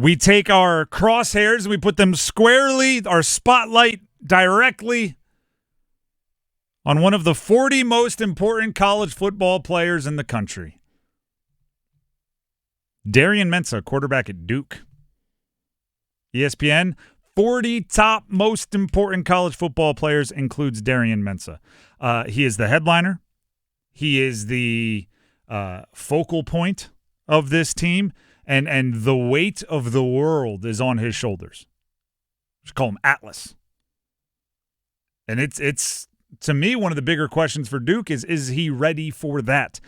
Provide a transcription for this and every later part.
We take our crosshairs and we put them squarely, our spotlight directly on one of the 40 most important college football players in the country. Darian Mensah, quarterback at Duke. ESPN, 40 top most important college football players includes Darian Mensah. He is the headliner. He is the focal point of this team, and the weight of the world is on his shoulders. Just call him Atlas. And it's to me, one of the bigger questions for Duke is he ready for that?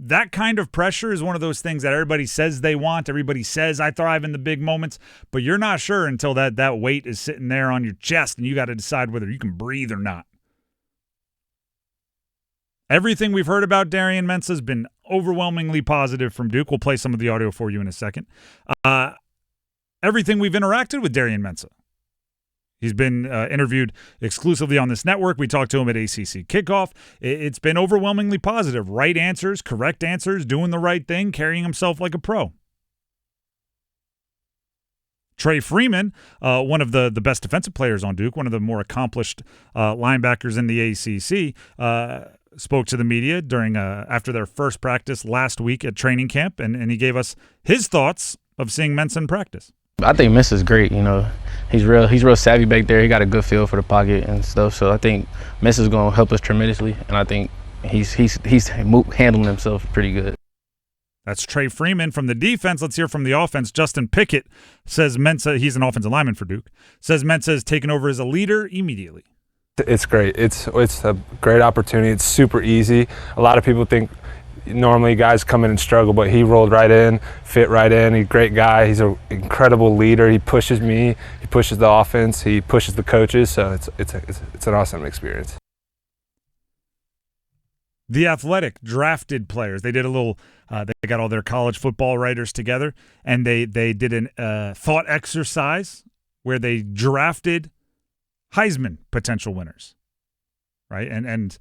That kind of pressure is one of those things that everybody says they want. Everybody says, I thrive in the big moments, but you're not sure until that weight is sitting there on your chest and you got to decide whether you can breathe or not. Everything we've heard about Darian Mensah has been overwhelmingly positive from Duke. We'll play some of the audio for you in a second. Everything we've interacted with Darian Mensah. He's been interviewed exclusively on this network. We talked to him at ACC Kickoff. It's been overwhelmingly positive. Right answers, correct answers, doing the right thing, carrying himself like a pro. Trey Freeman, one of the best defensive players on Duke, one of the more accomplished linebackers in the ACC, spoke to the media during after their first practice last week at training camp, and he gave us his thoughts of seeing Mensah in practice. I think Mensah's great. He's real savvy back there. He got a good feel for the pocket and stuff. So I think Mensah's going to help us tremendously, and I think he's handling himself pretty good. That's Trey Freeman from the defense. Let's hear from the offense. Justin Pickett says Mensah, he's an offensive lineman for Duke, says Mensah has taken over as a leader immediately. It's great. It's a great opportunity. It's super easy. A lot of people think normally guys come in and struggle, but he rolled right in, fit right in. He's a great guy. He's an incredible leader. He pushes me. He pushes the offense. He pushes the coaches. So it's an awesome experience. The Athletic drafted players. They did a little. They got all their college football writers together, and they did a thought exercise where they drafted Heisman potential winners, right? And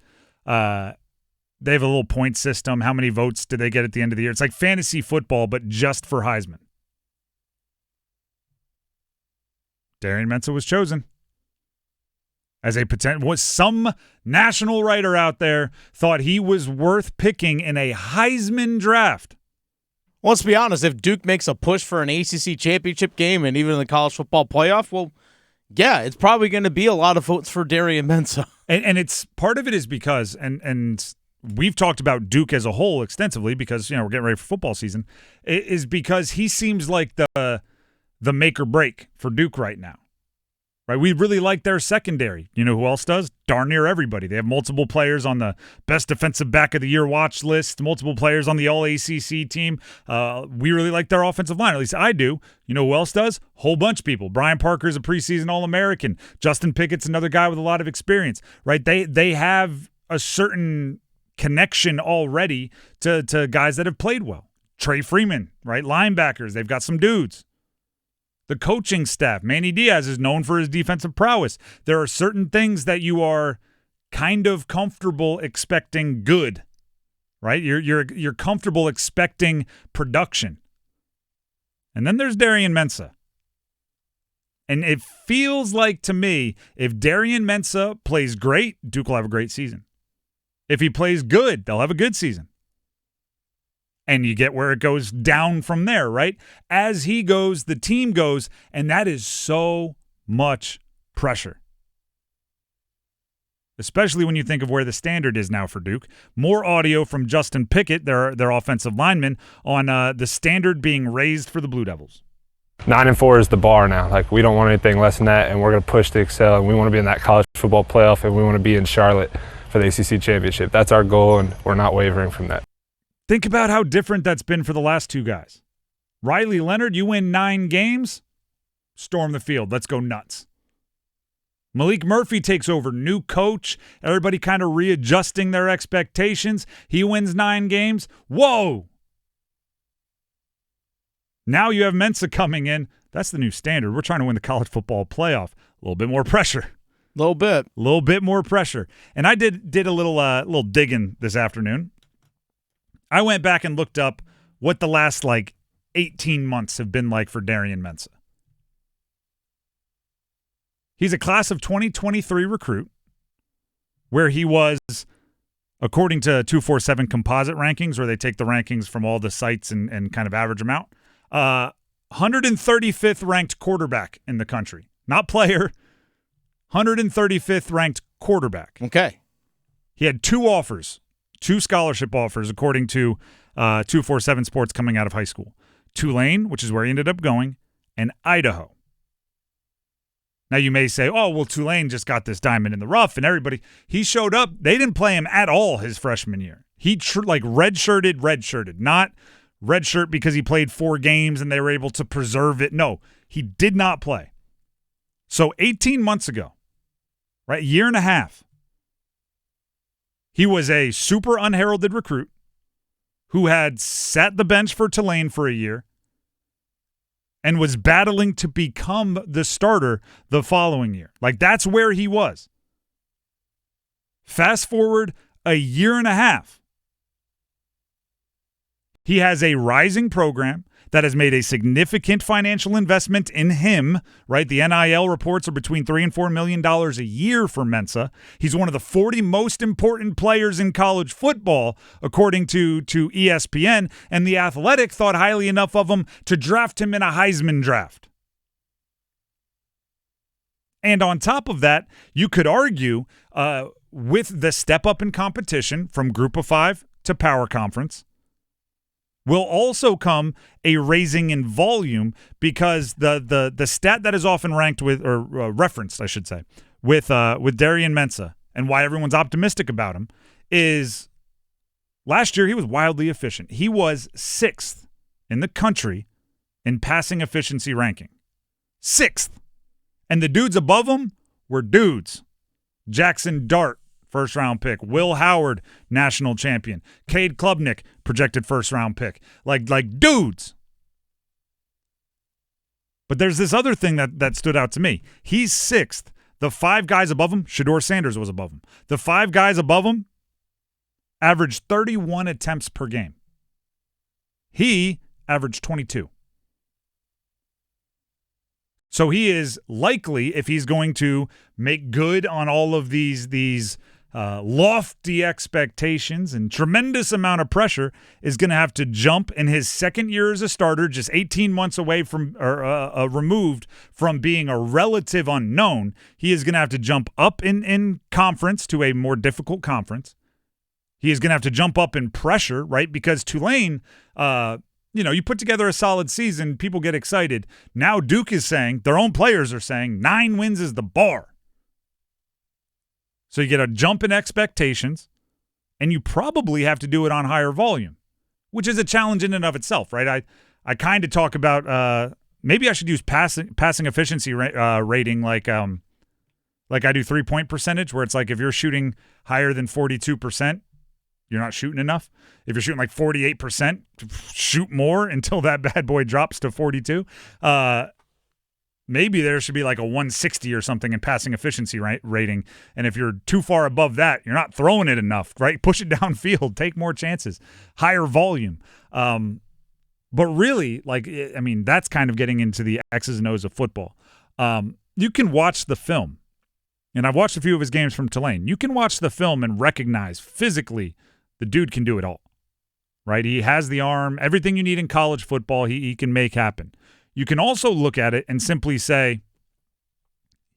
they have a little point system. How many votes did they get at the end of the year? It's like fantasy football, but just for Heisman. Darian Mensah was chosen as a potential. Some national writer out there thought he was worth picking in a Heisman draft. Well, let's be honest. If Duke makes a push for an ACC championship game and even in the college football playoff, well, yeah, it's probably going to be a lot of votes for Darian Mensah. And it's part of it is because and we've talked about Duke as a whole extensively because we're getting ready for football season. It is because he seems like the make or break for Duke right now. Right? We really like their secondary. You know who else does? Darn near everybody. They have multiple players on the best defensive back of the year watch list, multiple players on the All-ACC team. We really like their offensive line. At least I do. You know who else does? Whole bunch of people. Brian Parker's a preseason All-American. Justin Pickett's another guy with a lot of experience. Right? They have a certain connection already to guys that have played well. Trey Freeman, right? Linebackers. They've got some dudes. The coaching staff, Manny Diaz is known for his defensive prowess. There are certain things that you are kind of comfortable expecting good, right? You're comfortable expecting production. And then there's Darian Mensah. And it feels like to me, if Darian Mensah plays great, Duke will have a great season. If he plays good, they'll have a good season. And you get where it goes down from there, right? As he goes, the team goes, and that is so much pressure. Especially when you think of where the standard is now for Duke. More audio from Justin Pickett, their offensive lineman, on the standard being raised for the Blue Devils. 9-4 is the bar now. Like, we don't want anything less than that, and we're going to push to excel, and we want to be in that college football playoff, and we want to be in Charlotte for the ACC championship. That's our goal, and we're not wavering from that. Think about how different that's been for the last two guys. Riley Leonard, you win 9 games, storm the field. Let's go nuts. Malik Murphy takes over, new coach, everybody kind of readjusting their expectations. He wins 9 games. Whoa! Now you have Mensah coming in. That's the new standard. We're trying to win the college football playoff. A little bit more pressure. A little bit more pressure. And I did a little digging this afternoon. I went back and looked up what the last 18 months have been like for Darian Mensah. He's a class of 2023 recruit where he was, according to 247 composite rankings, where they take the rankings from all the sites and kind of average them out, 135th ranked quarterback in the country. Not player, 135th ranked quarterback. Okay. He had 2 offers, 2 scholarship offers, according to 247 Sports coming out of high school. Tulane, which is where he ended up going, and Idaho. Now you may say, oh, well, Tulane just got this diamond in the rough and everybody. He showed up. They didn't play him at all his freshman year. He redshirted, not redshirt because he played 4 games and they were able to preserve it. No, he did not play. So 18 months ago, right, a year and a half, he was a super unheralded recruit who had sat the bench for Tulane for a year and was battling to become the starter the following year. Like, that's where he was. Fast forward a year and a half. He has a rising program that has made a significant financial investment in him, right? The NIL reports are between $3 and $4 million a year for Mensah. He's one of the 40 most important players in college football, according to ESPN, and The Athletic thought highly enough of him to draft him in a Heisman draft. And on top of that, you could argue with the step up in competition from Group of 5 to Power Conference, will also come a raising in volume, because the stat that is often ranked with, or referenced, I should say, with Darian Mensah and why everyone's optimistic about him is last year he was wildly efficient. He was 6th in the country in passing efficiency ranking. 6th. And the dudes above him were dudes. Jackson Dart, first-round pick. Will Howard, national champion. Cade Klubnik, projected first-round pick. Like dudes. But there's this other thing that stood out to me. He's 6th. The 5 guys above him, Shedeur Sanders was above him. The 5 guys above him averaged 31 attempts per game. He averaged 22. So he is likely, if he's going to make good on all of these lofty expectations and tremendous amount of pressure, is going to have to jump in his second year as a starter, just 18 months away from, or removed from being a relative unknown. He is going to have to jump up in conference to a more difficult conference. He is going to have to jump up in pressure, right? Because Tulane, you put together a solid season, people get excited. Now Duke is saying, their own players are saying, 9 wins is the bar. So you get a jump in expectations, and you probably have to do it on higher volume, which is a challenge in and of itself, right? I kind of talk about maybe I should use passing efficiency rating like I do 3-point percentage, where it's like if you're shooting higher than 42%, you're not shooting enough. If you're shooting like 48%, shoot more until that bad boy drops to 42. Maybe there should be like a 160 or something in passing efficiency rating. And if you're too far above that, you're not throwing it enough, right? Push it downfield, take more chances, higher volume. But really, that's kind of getting into the X's and O's of football. You can watch the film, and I've watched a few of his games from Tulane. You can watch the film and recognize physically the dude can do it all, right? He has the arm, everything you need in college football, he can make happen. You can also look at it and simply say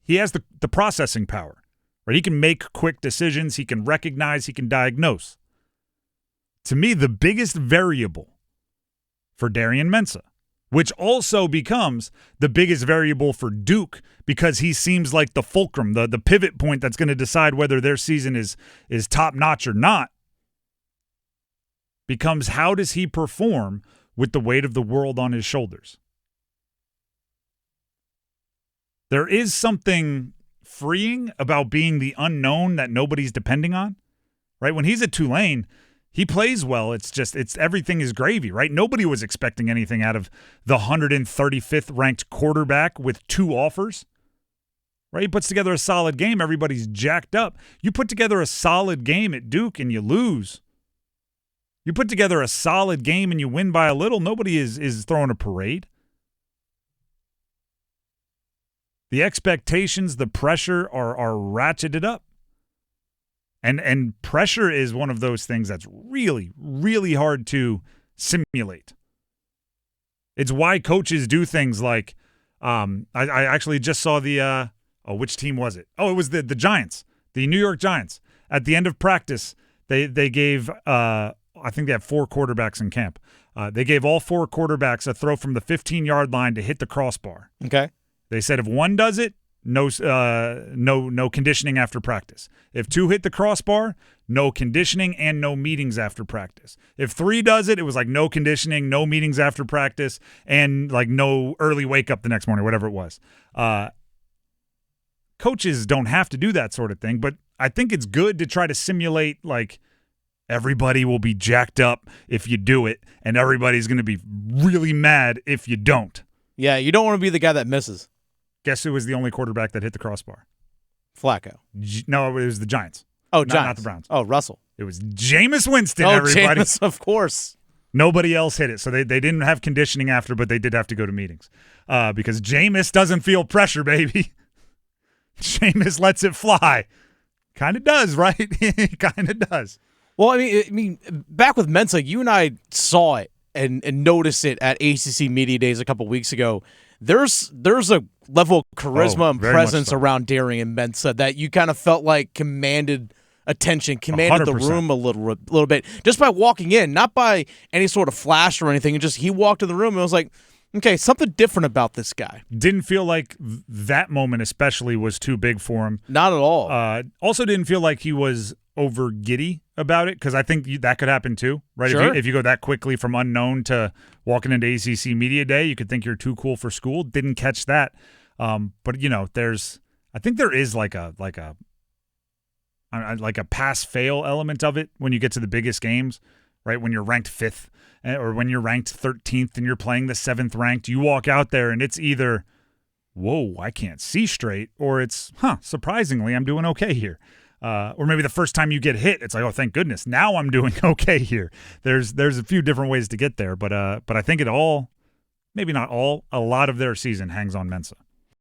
he has the processing power, right? He can make quick decisions. He can recognize. He can diagnose. To me, the biggest variable for Darian Mensah, which also becomes the biggest variable for Duke, because he seems like the fulcrum, the pivot point that's going to decide whether their season is top-notch or not, becomes how does he perform with the weight of the world on his shoulders. There is something freeing about being the unknown that nobody's depending on, right? When he's at Tulane, he plays well. It's everything is gravy, right? Nobody was expecting anything out of the 135th ranked quarterback with 2 offers, right? He puts together a solid game. Everybody's jacked up. You put together a solid game at Duke and you lose. You put together a solid game and you win by a little, nobody is throwing a parade. The expectations, the pressure are ratcheted up. And pressure is one of those things that's really, really hard to simulate. It's why coaches do things like, I actually just saw the, which team was it? Oh, it was the Giants, the New York Giants. At the end of practice, they gave, I think they have 4 quarterbacks in camp. They gave all 4 quarterbacks a throw from the 15-yard line to hit the crossbar. Okay. They said if one does it, no conditioning after practice. If 2 hit the crossbar, no conditioning and no meetings after practice. If 3 does it, it was like no conditioning, no meetings after practice, and like no early wake up the next morning, whatever it was. Coaches don't have to do that sort of thing, but I think it's good to try to simulate like everybody will be jacked up if you do it, and everybody's going to be really mad if you don't. Yeah, you don't want to be the guy that misses. Guess who was the only quarterback that hit the crossbar? Flacco. No, it was the Giants. Oh, Giants. Not the Browns. Oh, Russell. It was Jameis Winston, everybody. Jameis, of course. Nobody else hit it. So they didn't have conditioning after, but they did have to go to meetings. Because Jameis doesn't feel pressure, baby. Jameis lets it fly. Kind of does, right? Kind of does. Well, I mean, back with Mensah, you and I saw it and noticed it at ACC Media Days a couple weeks ago. There's a level of charisma and presence around Darian Mensah that you kind of felt like commanded attention, commanded 100%. The room a little bit just by walking in, not by any sort of flash or anything. Just he walked in the room and I was like, okay, something different about this guy. Didn't feel like that moment especially was too big for him. Not at all. Also didn't feel like he was over giddy about it, because I think that could happen too, right? Sure. If you go that quickly from unknown to walking into ACC Media Day, you could think you're too cool for school. Didn't catch that. But you know, I think there is like a pass-fail element of it when you get to the biggest games, right? When you're ranked 5th or when you're ranked 13th and you're playing the 7th ranked, you walk out there and it's either, whoa, I can't see straight, or it's, surprisingly, I'm doing okay here. Or maybe the first time you get hit, it's like, oh, thank goodness, now I'm doing okay here. There's a few different ways to get there, but I think it all, maybe not all, a lot of their season hangs on Mensah.